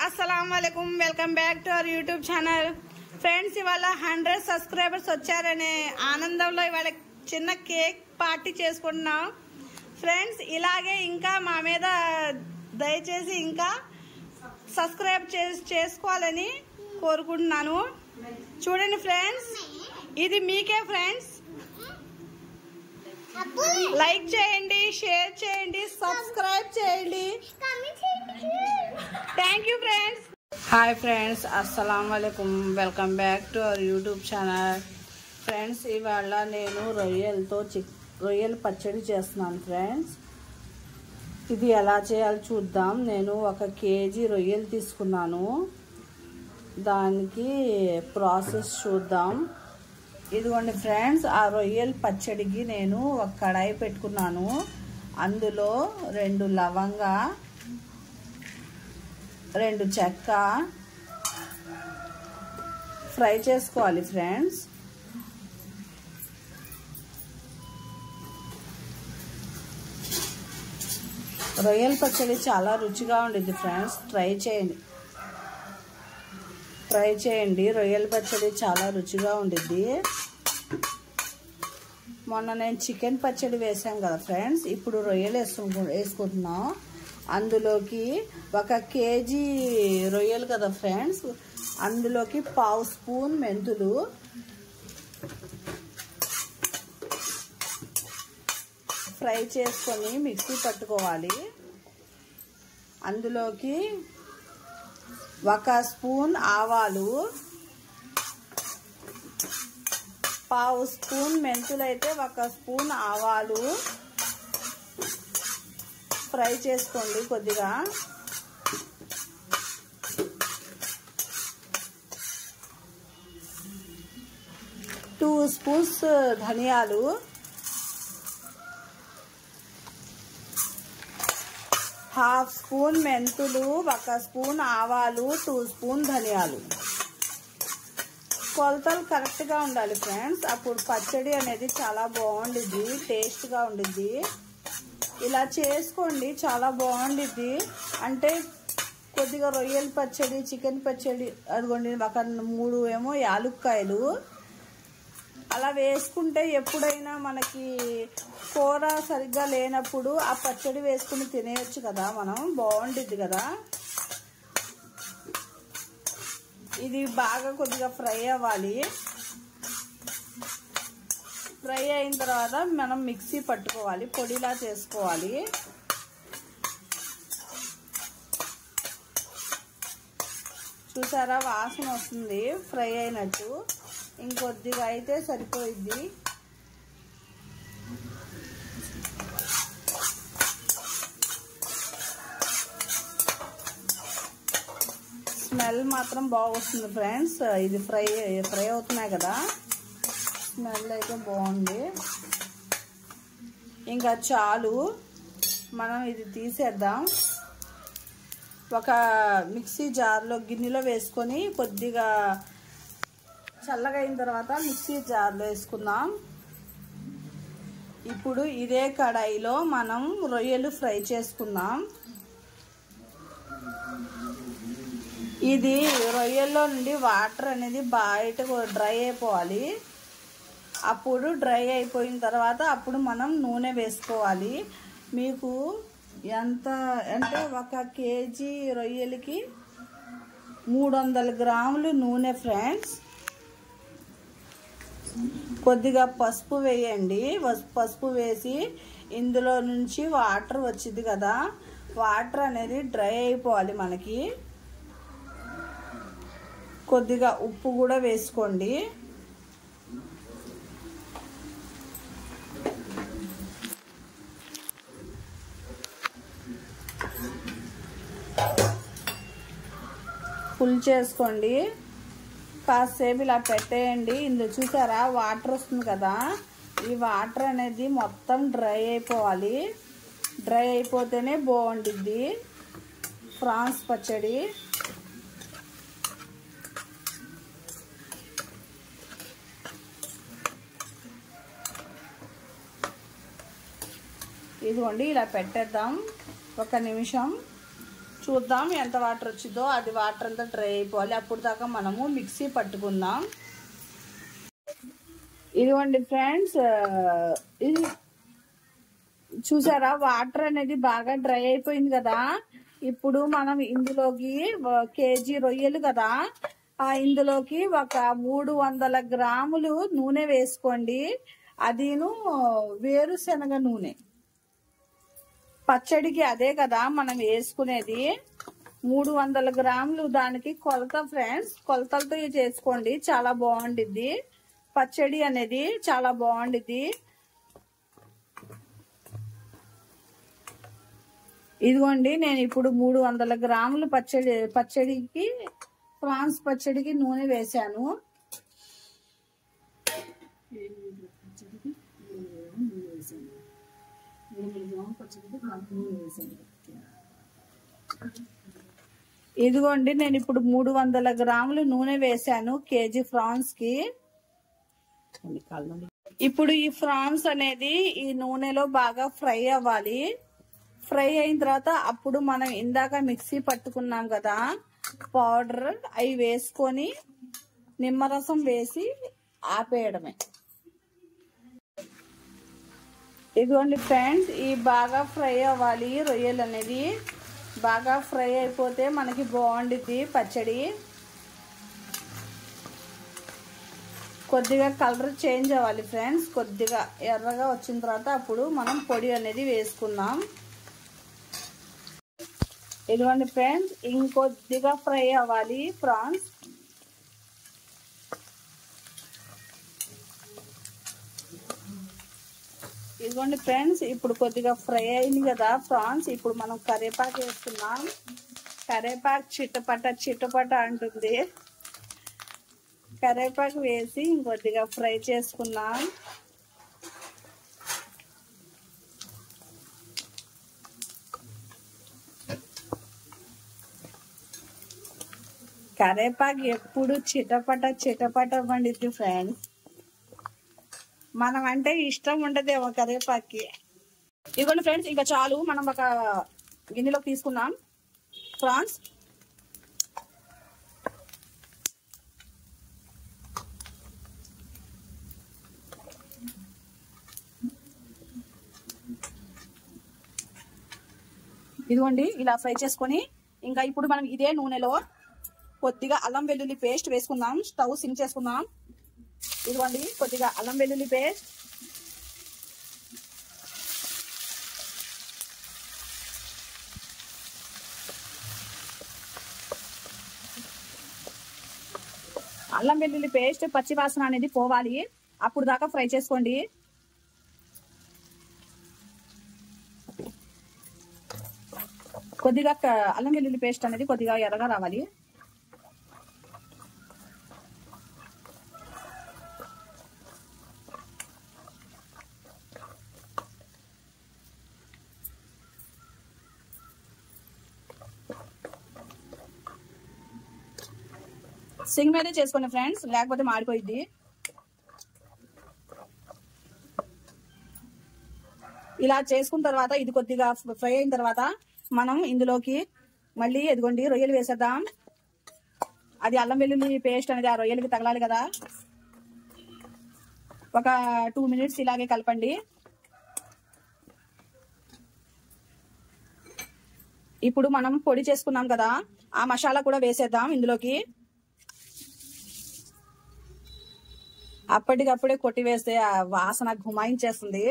अस्सलाम वालेकुम welcome back to our YouTube channel friends ఇవాళ 100 సబ్స్క్రైబర్స్ వచ్చారనే ఆనందంలో ఇవాళ చిన్న కేక్ పార్టీ చేసుకుంటున్నాం ఫ్రెండ్స్ ఇలాగే ఇంకా మా మీద దయచేసి ఇంకా సబ్స్క్రైబ్ చేసుకోవాలని కోరుకుంటున్నాను చూడండి ఫ్రెండ్స్ ఇది మీకే ఫ్రెండ్స్ లైక్ చేయండి షేర్ చేయండి సబ్స్క్రైబ్ చేయండి thank you friends hi friends అస్సలాం వాలేకుమ్ welcome back to our YouTube channel friends ఇవాళ నేను రొయ్యల పచ్చడి చేస్తున్నాను ఫ్రెండ్స్ ఇది ఎలా చేయాలో చూద్దాం నేను 1 కేజీ రొయ్యలు తీసుకున్నాను దానికి ప్రాసెస్ చూద్దాం ఇదిగోండి ఫ్రెండ్స్ ఆ రొయ్యల పచ్చడికి నేను ఒక కడాయి పెట్టుకున్నాను అందులో 2 లవంగా 2 చెక్క ఫ్రై చేసుకోవాలి ఫ్రెండ్స్ రొయ్యల పచ్చడి చాలా రుచిగా ఉండిద్ది ఫ్రెండ్స్ ట్రై చేయండి రొయ్యల పచ్చడి చాలా రుచిగా ఉండిద్ది మొన్న నేను చికెన్ పచ్చడి వేసాం కదా ఫ్రెండ్స్ ఇప్పుడు రొయ్యలు వేసుకుంటున్నాం అందులోకి 1 కేజీ రొయ్యలు కదా ఫ్రెండ్స్ అందులోకి 1/2 స్పూన్ మెంతులు ఫ్రై చేసుకొని మిక్సీ పట్టుకోవాలి అందులోకి 1 స్పూన్ ఆవాలు 1/2 స్పూన్ మెంతులు అయితే 1 స్పూన్ ఆవాలు ఫ్రై చేసుకోండి కొద్దిగా 2 స్పూన్స్ ధనియాలు 1/2 స్పూన్ మెంతులు 1 స్పూన్ ఆవాలు 2 స్పూన్ ధనియాలు కొలతలు కరెక్ట్గా ఉండాలి ఫ్రెండ్స్ అప్పుడు పచ్చడి అనేది చాలా బాగుండిద్ది టేస్ట్గా ఉండిద్ది ఇలా చేసుకోండి చాలా బాగుండిద్ది అంటే కొద్దిగా రొయ్యల పచ్చడి చికెన్ పచ్చడి అదిగోండి 3 ఏమో యాలుక్కాయలు అలా వేసుకుంటే ఎప్పుడైనా మనకి కూర సరిగ్గా లేనప్పుడు ఆ పచ్చడి వేసుకుని తినేయచ్చు కదా మనం బాగుండిద్ది కదా ఇది బాగా కొద్దిగా ఫ్రై అవ్వాలి ఫ్రై అయిన తర్వాత మనం మిక్సీ పట్టుకోవాలి పొడిలా చేసుకోవాలి చూసారా వాసన వస్తుంది ఫ్రై అయినట్టు ఇంకొద్దిగా అయితే సరిపోయిద్ది స్మెల్ మాత్రం బాగొస్తుంది ఫ్రెండ్స్ ఇది ఫ్రై అవుతున్నాయి కదా స్మెల్ అయితే బాగుంది ఇంకా చాలు మనం ఇది తీసేద్దాం ఒక మిక్సీ జార్లో గిన్నెలో వేసుకొని కొద్దిగా చల్లగా అయిన తర్వాత మిక్సీ జార్లో వేసుకుందాం ఇప్పుడు ఇదే కడాయిలో మనం రొయ్యలు ఫ్రై చేసుకుందాం ఇది రొయ్యల్లో నుండి వాటర్ అనేది బయటకు డ్రై అయిపోవాలి అప్పుడు డ్రై అయిపోయిన తర్వాత అప్పుడు మనం నూనె వేసుకోవాలి మీకు ఎంత అంటే 1 కేజీ రొయ్యలకి 300 గ్రాములు నూనె ఫ్రెండ్స్ కొద్దిగా పసుపు వేయండి పసుపు వేసి ఇందులో నుంచి వాటర్ వచ్చింది కదా వాటర్ అనేది డ్రై అయిపోవాలి మనకి కొద్దిగా ఉప్పు కూడా వేసుకోండి ఫుల్ చేసుకోండి కాసేపు ఇలా పెట్టేయండి ఇందులో చూసారా వాటర్ వస్తుంది కదా ఈ వాటర్ అనేది మొత్తం డ్రై అయిపోవాలి డ్రై అయిపోతేనే బాగుండిద్ది ప్రాన్స్ పచ్చడి ఇదిగోండి ఇలా పెట్టేద్దాం 1 నిమిషం చూద్దాం ఎంత వాటర్ వచ్చిందో. అది వాటర్ అంతా డ్రై అయిపోవాలి. అప్పుడు దాకా మనము మిక్సీ పట్టుకుందాం. ఇదిగోండి ఫ్రెండ్స్, ఇది చూసారా వాటర్ అనేది బాగా డ్రై అయిపోయింది కదా. ఇప్పుడు మనం ఇందులోకి కేజీ రొయ్యలు కదా, ఇందులోకి ఒక 300 గ్రాములు నూనె వేసుకోండి. అదిను వేరుశనగ నూనె, పచ్చడికి అదే కదా మనం వేసుకునేది. 300 గ్రాములు దానికి కొలత ఫ్రెండ్స్. కొలతలతో చేసుకోండి, చాలా బాగుండిద్ది పచ్చడి అనేది, చాలా బాగుండిద్ది. ఇదిగోండి నేను ఇప్పుడు 300 గ్రాములు పచ్చడికి ప్రాన్స్ పచ్చడికి నూనె వేసాను. ఇదిగోండి నేను ఇప్పుడు 300 గ్రాములు నూనె వేసాను కేజీ ఫ్రాన్స్ కి. ఇప్పుడు ఈ ఫ్రాన్స్ అనేది ఈ నూనెలో బాగా ఫ్రై అవ్వాలి. ఫ్రై అయిన తర్వాత అప్పుడు మనం ఇందాక మిక్సీ పట్టుకున్నాం కదా పౌడర్, అవి వేసుకొని నిమ్మరసం వేసి ఆపేయడమే. ఇదిగోండి ఫ్రెండ్స్, ఈ బాగా ఫ్రై అవ్వాలి. రొయ్యలు అనేది బాగా ఫ్రై అయిపోతే మనకి బాగుండిద్ది పచ్చడి. కొద్దిగా కలర్ చేంజ్ అవ్వాలి ఫ్రెండ్స్, కొద్దిగా ఎర్రగా వచ్చిన తర్వాత అప్పుడు మనం పొడి అనేది వేసుకుందాం. ఇదిగోండి ఫ్రెండ్స్, ఇంకొద్దిగా ఫ్రై అవ్వాలి ప్రాన్స్. ఇదిగోండి ఫ్రెండ్స్, ఇప్పుడు కొద్దిగా ఫ్రై అయింది కదా ఫ్రాన్స్. ఇప్పుడు మనం కరివేపాకు వేస్తున్నాం. కరివేపాకు చిటపట అంటుంది. కరివేపాకు వేసి ఇంకొద్దిగా ఫ్రై చేసుకున్నాం. కరివేపాకు ఎప్పుడు చిటపట పండిద్ది ఫ్రెండ్స్. మనం అంటే ఇష్టం ఉండదేమో కరివేపాకి. ఇదిగోండి ఫ్రెండ్స్, ఇంకా చాలు. మనం ఒక గిన్నెలోకి తీసుకున్నాం ఫ్రాన్స్. ఇదిగోండి ఇలా ఫ్రై చేసుకొని ఇంకా ఇప్పుడు మనం ఇదే నూనెలో కొద్దిగా అల్లం వెల్లుల్లి పేస్ట్ వేసుకుందాం. స్టవ్ సిమ్ చేసుకుందాం. ఇదిగోండి కొద్దిగా అల్లం వెల్లుల్లి పేస్ట్, అల్లం వెల్లుల్లి పేస్ట్ పచ్చి వాసన అనేది పోవాలి. అప్పుడు దాకా ఫ్రై చేసుకోండి. కొద్దిగా అల్లం వెల్లుల్లి పేస్ట్ అనేది కొద్దిగా ఎర్రగా రావాలి. సింగ్ మీదే చేసుకోండి ఫ్రెండ్స్, లేకపోతే మాడిపోయిద్ది. ఇలా చేసుకున్న తర్వాత ఇది కొద్దిగా ఫ్రై అయిన తర్వాత మనం ఇందులోకి మళ్ళీ ఎదిగోండి రొయ్యలు వేసేద్దాం. అది అల్లం వెల్లుల్లి పేస్ట్ అనేది ఆ రొయ్యలకి తగలాలి కదా. ఒక 2 మినిట్స్ ఇలాగే కలపండి. ఇప్పుడు మనం పొడి చేసుకున్నాం కదా, ఆ మసాలా కూడా వేసేద్దాం ఇందులోకి. అప్పటికప్పుడే కొట్టి వేస్తే ఆ వాసన గుమాయించేస్తుంది.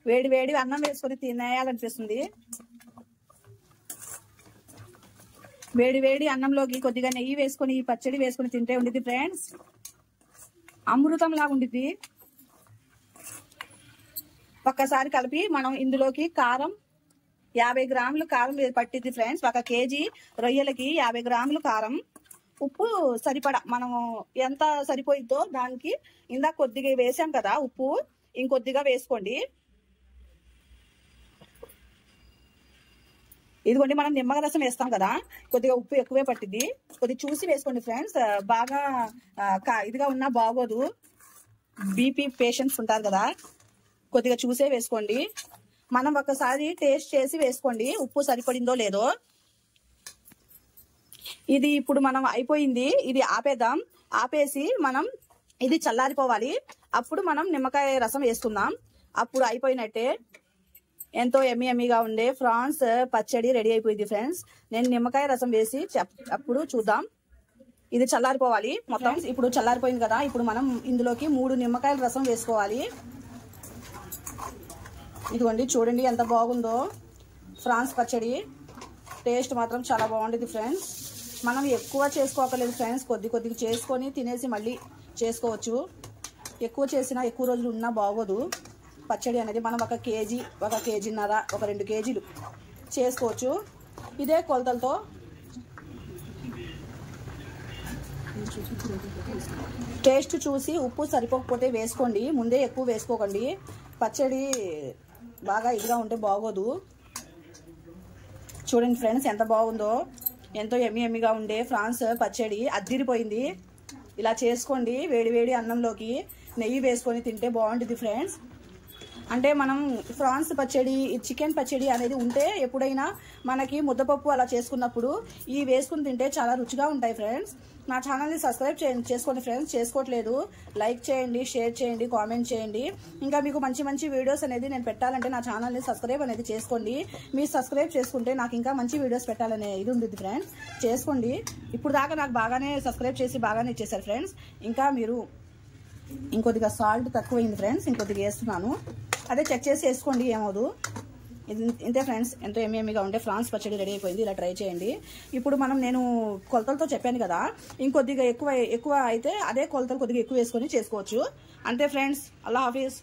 వేడి వేడి అన్నం వేసుకొని తినేయాలనిపిస్తుంది. వేడి వేడి అన్నంలోకి కొద్దిగా నెయ్యి వేసుకొని పచ్చడి వేసుకొని తింటే ఉండిద్ది ఫ్రెండ్స్, అమృతం లాగా ఉండిద్ది. ఒక్కసారి కలిపి మనం ఇందులోకి కారం 50 గ్రాములు కారం పట్టిద్ది ఫ్రెండ్స్. 1 కేజీ రొయ్యలకి 50 గ్రాములు కారం. ఉప్పు సరిపడా మనం ఎంత సరిపోయిద్దో దానికి ఇందాక కొద్దిగా వేసాం కదా ఉప్పు, ఇంకొద్దిగా వేసుకోండి. ఇదిగోండి మనం నిమ్మకాయ రసం వేస్తాం కదా, కొద్దిగా ఉప్పు ఎక్కువే పట్టిద్ది. కొద్దిగా చూసి వేసుకోండి ఫ్రెండ్స్, బాగా ఇదిగా ఉన్నా బాగోదు. బీపీ పేషెంట్స్ ఉంటారు కదా, కొద్దిగా చూసే వేసుకోండి. మనం ఒకసారి టేస్ట్ చేసి వేసుకోండి ఉప్పు సరిపడిందో లేదో. ఇది ఇప్పుడు మనం అయిపోయింది, ఇది ఆపేద్దాం. ఆపేసి మనం ఇది చల్లారిపోవాలి. అప్పుడు మనం నిమ్మకాయ రసం వేసుకుందాం. అప్పుడు అయిపోయినట్టే. ఎంతో ఎమ్మీగా ఉండే ఫ్రాన్స్ పచ్చడి రెడీ అయిపోయింది ఫ్రెండ్స్. నేను నిమ్మకాయ రసం వేసి అప్పుడు చూద్దాం. ఇది చల్లారిపోవాలి మొత్తం. ఇప్పుడు చల్లారిపోయింది కదా, ఇప్పుడు మనం ఇందులోకి 3 నిమ్మకాయల రసం వేసుకోవాలి. ఇదిగోండి, చూడండి ఎంత బాగుందో ఫ్రాన్స్ పచ్చడి. టేస్ట్ మాత్రం చాలా బాగుంటుంది ఫ్రెండ్స్. మనం ఎక్కువ చేసుకోకలేదు ఫ్రెండ్స్, కొద్దిగా చేసుకొని తినేసి మళ్ళీ చేసుకోవచ్చు. ఎక్కువ చేసినా ఎక్కువ రోజులు ఉన్నా బాగోదు పచ్చడి అనేది. మనం 1 కేజీ 1 కేజీన్నర 2 కేజీలు చేసుకోవచ్చు ఇదే కొలతలతో. టేస్ట్ చూసి ఉప్పు సరిపోకపోతే వేసుకోండి, ముందే ఎక్కువ వేసుకోకండి. పచ్చడి బాగా ఇదిగా ఉంటే బాగోదు. చూడండి ఫ్రెండ్స్ ఎంత బాగుందో, ఎంతో ఎమ్మీగా ఉండే ఫ్రాన్స్ పచ్చడి అద్దిరిపోయింది. ఇలా చేసుకోండి, వేడి అన్నంలోకి నెయ్యి వేసుకొని తింటే బాగుంటుంది ఫ్రెండ్స్. అంటే మనం ఫ్రాన్స్ పచ్చడి, చికెన్ పచ్చడి అనేది ఉంటే ఎప్పుడైనా మనకి ముద్దపప్పు అలా చేసుకున్నప్పుడు ఈ వేసుకుని తింటే చాలా రుచిగా ఉంటాయి ఫ్రెండ్స్. నా ఛానల్ని సబ్స్క్రైబ్ చేసుకోండి ఫ్రెండ్స్. చేసుకోవట్లేదు లైక్ చేయండి, షేర్ చేయండి, కామెంట్ చేయండి. ఇంకా మీకు మంచి వీడియోస్ అనేది నేను పెట్టాలంటే నా ఛానల్ని సబ్స్క్రైబ్ అనేది చేసుకోండి. మీరు సబ్స్క్రైబ్ చేసుకుంటే నాకు ఇంకా మంచి వీడియోస్ పెట్టాలనే ఇది ఉంటుంది ఫ్రెండ్స్. చేసుకోండి. ఇప్పుడు దాకా నాకు బాగానే సబ్స్క్రైబ్ చేసి బాగానే ఇచ్చేసారు ఫ్రెండ్స్. ఇంకా మీరు ఇంకొద్దిగా సాల్ట్ తక్కువైంది ఫ్రెండ్స్, ఇంకొద్దిగా వేస్తున్నాను. అదే చెక్ చేసి వేసుకోండి, ఏమవుదు. ఇంతే ఫ్రెండ్స్, ఎంతో ఎమ్మీగా ఉంటే ఫ్రాన్స్ పచ్చడి రెడీ అయిపోయింది. ఇలా ట్రై చేయండి. ఇప్పుడు నేను కొలతలతో చెప్పాను కదా, ఇంకొద్దిగా ఎక్కువ అయితే అదే కొలతలు కొద్దిగా ఎక్కువ వేసుకొని చేసుకోవచ్చు. అంతే ఫ్రెండ్స్. అల్లా హాఫీజ్.